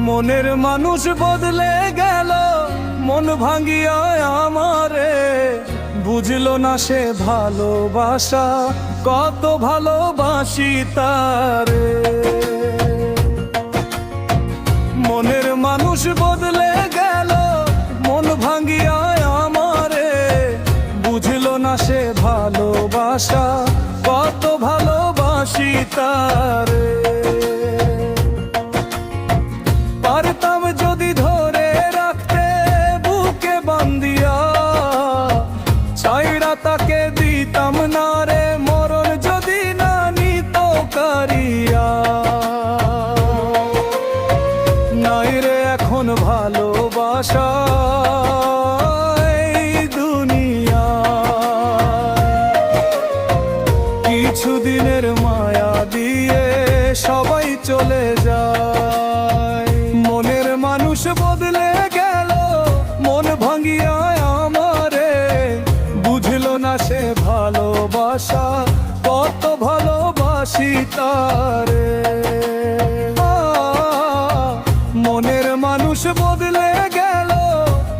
মনের মানুষ বদলে গেল, মন ভাঙিয়া আমারে। বুঝলো না সে ভালোবাসা, কত ভালোবাসি তারে। মনের মানুষ বদলে গেল, মন ভাঙিয়া আমারে। বুঝলো না সে ভালোবাসা, কত ভালোবাসি তারে। পারতাম যদি ধরে রাখতে বুকে বান্ধিয়া, ছাইড়া তাকে দিতাম না রে মরণ যদি না নিত কারিয়া। নাই রে এখন ভালোবাসা এই দুনিয়ায়। কিছুদিনের মায়া দিয়ে সবাই চলে যায়। মনের মানুষ বদলে গেল, মন ভাঙিয়া আমারে। বুঝলো না সে ভালোবাসা, কত ভালোবাসি তারে। মনের মানুষ বদলে গেল,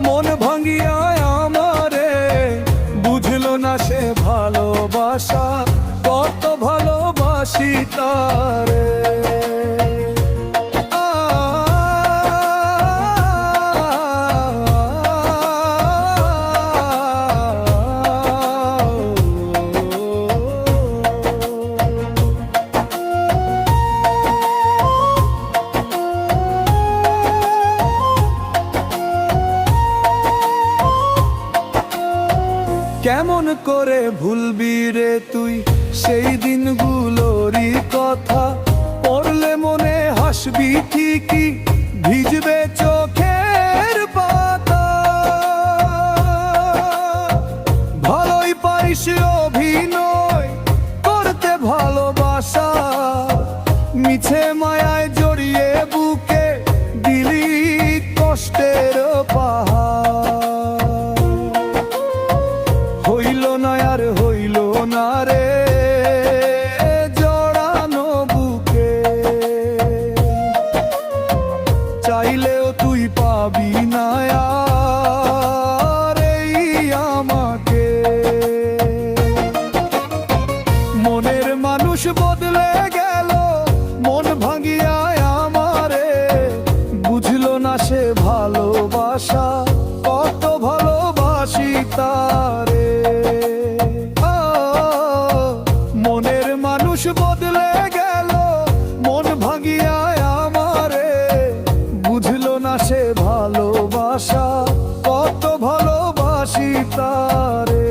মন ভাঙিয়া আমারে। বুঝলো না সে ভালোবাসা, কত ভালোবাসি তারে। কেমন করে ভুলবি রে তুই সেই দিনগুলোরই কথা। পড়লে মনে হাসবি ঠিকই, ভিজবে চোখের পাতা। ভালোই পারিস অভিনয় করতে ভালোবাসা, মিছে মায়ায় জড়িয়ে বুকে দিলি কষ্টের পাহাড়। হইল না আর হইল না রে জড়ানো বুকে। চাইলেও তুই পাবি না আর এই আমাকে। মনের মানুষ বদলে গেল, মন ভাঙিয়া আমারে। বুঝলো না সে ভালোবাসা, কত ভালোবাসি তারে। মনের মানুষ বদলে গেল, মন ভাঙিয়া আমারে। বুঝলো না সে ভালোবাসা, কত ভালোবাসি তারে।